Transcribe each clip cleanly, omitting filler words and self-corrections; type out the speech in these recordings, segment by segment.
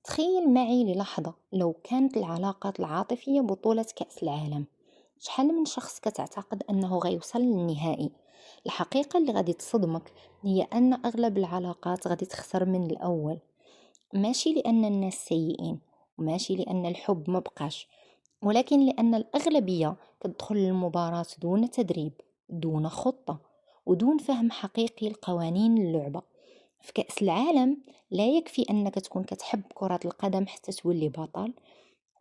تخيل معي للحظة لو كانت العلاقات العاطفية بطولة كأس العالم. شحال من شخص كتعتقد أنه غيوصل للنهائي؟ الحقيقة اللي غادي تصدمك هي أن أغلب العلاقات غادي تخسر من الأول، ماشي لأن الناس سيئين وماشي لأن الحب مبقاش، ولكن لأن الأغلبية تدخل المباراة دون تدريب، دون خطة، ودون فهم حقيقي لقوانين اللعبة. في كأس العالم لا يكفي أنك تكون كتحب كرة القدم حتى تولي بطل،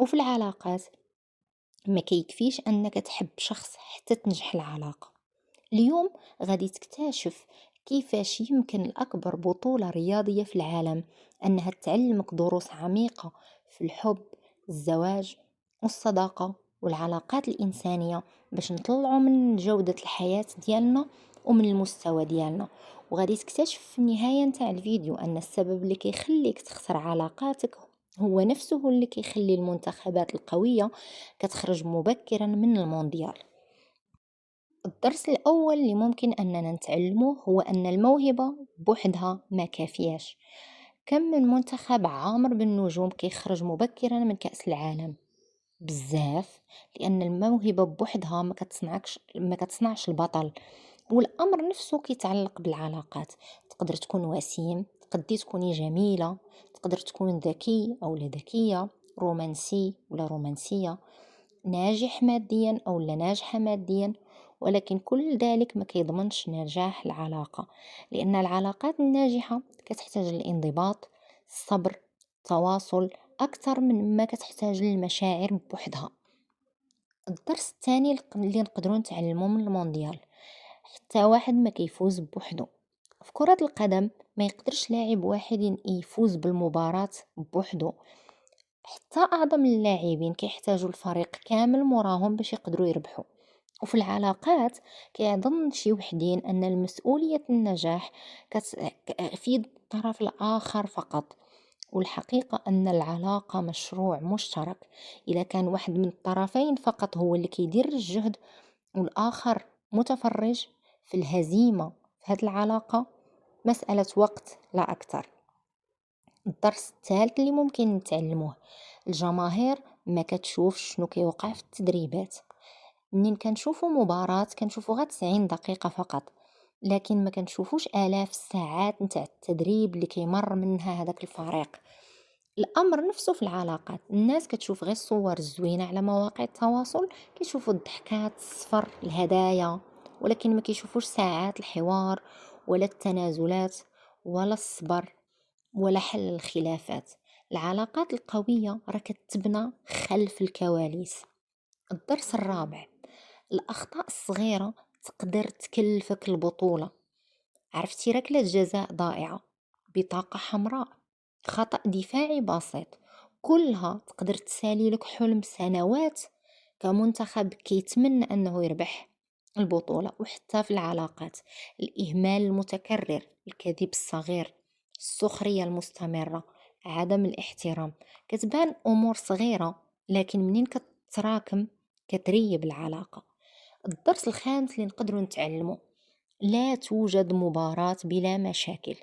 وفي العلاقات ما كيكفيش أنك تحب شخص حتى تنجح العلاقة. اليوم غادي تكتشف كيفاش يمكن الأكبر بطولة رياضية في العالم أنها تعلمك دروس عميقة في الحب، الزواج والصداقة والعلاقات الإنسانية، باش نطلعوا من جودة الحياة ديالنا ومن المستوى ديالنا. وغادي تكتشف في النهاية نتاع الفيديو أن السبب اللي كيخليك تخسر علاقاتك هو نفسه اللي كيخلي المنتخبات القوية كتخرج مبكرا من المونديال. الدرس الأول اللي ممكن أننا نتعلمه هو أن الموهبة بوحدها ما كافياش. كم من منتخب عامر بالنجوم كيخرج مبكرا من كأس العالم؟ بزاف. لأن الموهبة بوحدها ما كتصنعش البطل. والأمر نفسه كيتعلق بالعلاقات. تقدر تكون وسيم، تقدي تكوني جميلة، تقدر تكون ذكي أو لا ذكية، رومانسي ولا رومانسية، ناجح ماديا أو لا ناجحة ماديا، ولكن كل ذلك ما كيضمنش نجاح العلاقة. لأن العلاقات الناجحة كتحتاج الانضباط، الصبر، التواصل، أكثر من ما كتحتاج للمشاعر بوحدها. الدرس الثاني اللي نقدروا نتعلمه من المونديال: حتى واحد ما كيفوز بوحده. في كرة القدم ما يقدرش لاعب واحد يفوز بالمباراة بوحده، حتى أعظم اللاعبين كيحتاجوا الفريق كامل موراهم باش يقدروا يربحوا. وفي العلاقات كيظن شي وحدين أن المسؤولية النجاح في الطرف الآخر فقط. والحقيقة أن العلاقة مشروع مشترك. إذا كان واحد من الطرفين فقط هو اللي كيدير الجهد والآخر متفرج، في الهزيمة في هذه العلاقة مسألة وقت لا أكثر. الدرس الثالث اللي ممكن نتعلموه: الجماهير ما كتشوف شنو كيوقع في التدريبات. منين كنشوفوا مباراة كنشوفوا غير 90 دقيقة فقط، لكن ما كنشوفوش آلاف الساعات نتاع التدريب اللي كيمر منها هذاك الفريق. الأمر نفسه في العلاقات، الناس كتشوف غير الصور الزوينة على مواقع التواصل، كيشوفوا الضحكات، الصفر، الهدايا، ولكن ما كيشوفوش ساعات الحوار ولا التنازلات ولا الصبر ولا حل الخلافات. العلاقات القوية راه كتبنى خلف الكواليس. الدرس الرابع: الأخطاء الصغيرة تقدر تكلفك البطولة. عرفتي ركلة جزاء ضائعة، بطاقة حمراء، خطأ دفاعي بسيط، كلها تقدر تسالي لك حلم سنوات كمنتخب كيتمنى أنه يربح البطولة. وحتى في العلاقات، الإهمال المتكرر، الكذب الصغير، السخرية المستمرة، عدم الاحترام، كتبان أمور صغيرة لكن منين كتراكم كتريب العلاقة. الدرس الخامس اللي نقدروا نتعلمه: لا توجد مباراة بلا مشاكل.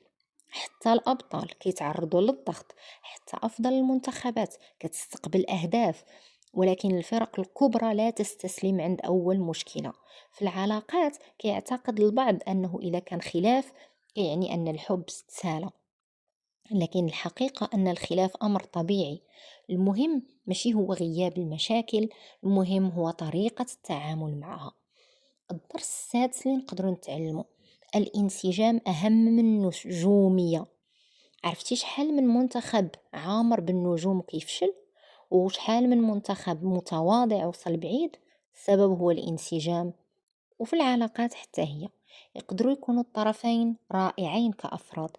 حتى الأبطال كيتعرضوا للضغط، حتى أفضل المنتخبات كتستقبل أهداف، ولكن الفرق الكبرى لا تستسلم عند أول مشكلة. في العلاقات كيعتقد البعض أنه إذا كان خلاف يعني أن الحب استسالة، لكن الحقيقة أن الخلاف أمر طبيعي. المهم ماشي هو غياب المشاكل، المهم هو طريقة التعامل معها. الدرس السادس اللي نقدروا نتعلمه: الانسجام أهم من النجومية. عرفتي شحال من منتخب عامر بالنجوم كيفشل، وشحال من منتخب متواضع وصل بعيد؟ السبب هو الانسجام. وفي العلاقات حتى هي يقدروا يكونوا الطرفين رائعين كأفراد،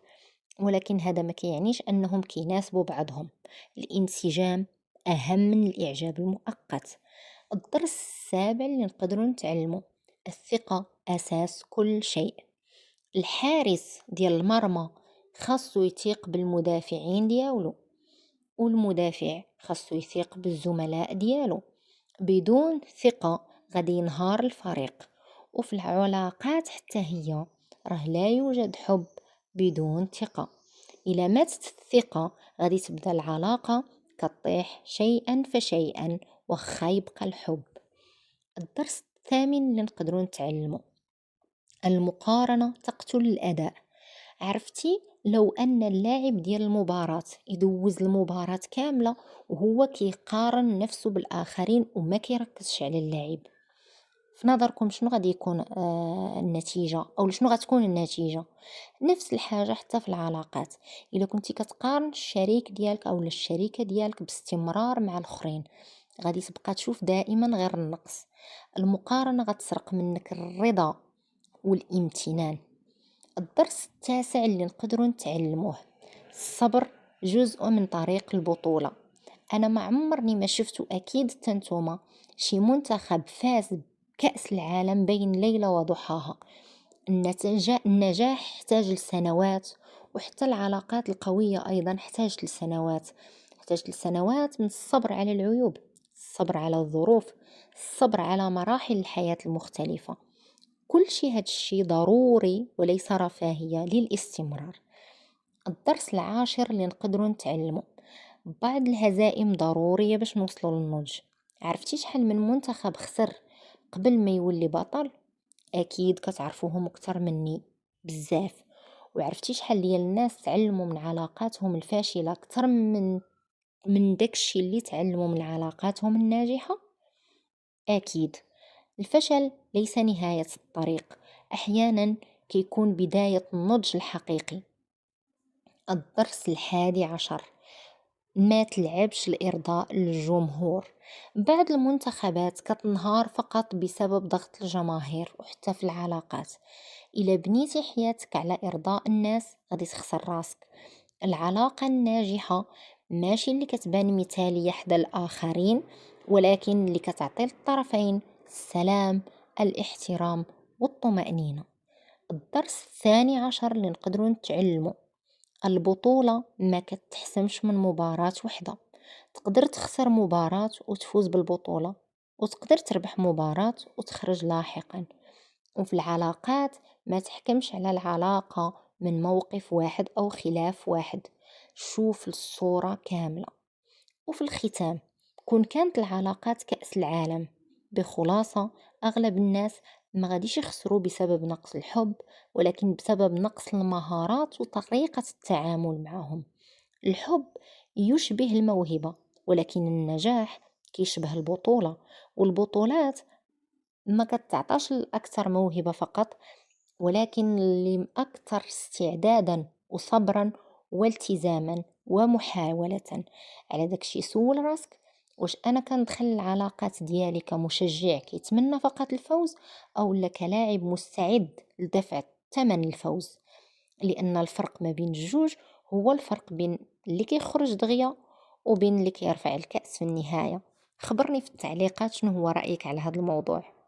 ولكن هذا ما كيعنيش أنهم كيناسبوا بعضهم. الانسجام أهم من الإعجاب المؤقت. الدرس السابع اللي نقدروا نتعلمه: الثقة أساس كل شيء. الحارس ديال المرمى خاصو يثيق بالمدافعين ديالو، والمدافع خاصو يثيق بالزملاء ديالو. بدون ثقة غادي ينهار الفريق. وفي العلاقات حتى هي راه لا يوجد حب بدون ثقة. إلا ماتت الثقة غادي تبدا العلاقة كطيح شيئا فشيئا وخا يبقى الحب. الدرس الثامن اللي نقدروا نتعلمه: المقارنة تقتل الأداء. عرفتي لو أن اللاعب ديال المباراة يدوز المباراة كاملة وهو كيقارن نفسه بالآخرين وما كيركزش على اللعب، في نظركم شنو غادي يكون النتيجة، أو شنو غتكون النتيجة؟ نفس الحاجة حتى في العلاقات. إلا كنتي كتقارن الشريك ديالك أو الشريكة ديالك باستمرار مع الآخرين غادي تبقى تشوف دائما غير النقص. المقارنة غتسرق منك الرضا والامتنان. الدرس التاسع اللي نقدروا نتعلموه: الصبر جزء من طريق البطولة. أنا ما عمرني ما شفتو، أكيد تنتوما، شي منتخب فاز بكأس العالم بين ليلة وضحاها. النجاح يحتاج لسنوات، وحتى العلاقات القوية أيضا يحتاج لسنوات من الصبر على العيوب، الصبر على الظروف، الصبر على مراحل الحياة المختلفة. كل شيء هاد الشيء ضروري وليس رفاهية للاستمرار. الدرس العاشر اللي نقدروا نتعلمه: بعض الهزائم ضرورية باش نوصلوا للنضج. عرفتي شحال من منتخب خسر قبل ما يولي بطل؟ أكيد كتعرفوهم أكتر مني بزاف. وعرفتي شحال ديال الناس تعلموا من علاقاتهم الفاشلة أكتر من داكشي اللي تعلموا من علاقاتهم الناجحة؟ أكيد. الفشل ليس نهاية الطريق، أحيانا كيكون بداية النضج الحقيقي. الدرس الحادي عشر: ما تلعبش لإرضاء الجمهور. بعض المنتخبات كتنهار فقط بسبب ضغط الجماهير. وحتى في العلاقات إلا بنيتي حياتك على إرضاء الناس غادي تخسر راسك. العلاقة الناجحة ماشي اللي كتبان مثالية حدا الآخرين، ولكن اللي كتعطي الطرفين السلام، الاحترام والطمأنينة. الدرس الثاني عشر اللي نقدروا نتعلمه: البطولة ما كتحسمش من مباراة وحدة. تقدر تخسر مباراة وتفوز بالبطولة، وتقدر تربح مباراة وتخرج لاحقا. وفي العلاقات ما تحكمش على العلاقة من موقف واحد أو خلاف واحد، شوف الصورة كاملة. وفي الختام، كون كانت العلاقات كأس العالم، بخلاصة أغلب الناس ما غاديش يخسروا بسبب نقص الحب، ولكن بسبب نقص المهارات وطريقة التعامل معهم. الحب يشبه الموهبة، ولكن النجاح كيشبه البطولة. والبطولات ما كتعطاش الأكثر موهبة فقط، ولكن اللي أكثر استعدادا وصبرا والتزاما ومحاولة. على داكشي سول راسك: واش أنا كندخل العلاقات ديالي كمشجع كيتمنى فقط الفوز، أو لا كلاعب مستعد لدفع ثمن الفوز؟ لأن الفرق ما بين الجوج هو الفرق بين اللي كيخرج دغيا وبين اللي كيرفع الكأس في النهاية. خبرني في التعليقات شنو هو رأيك على هذا الموضوع.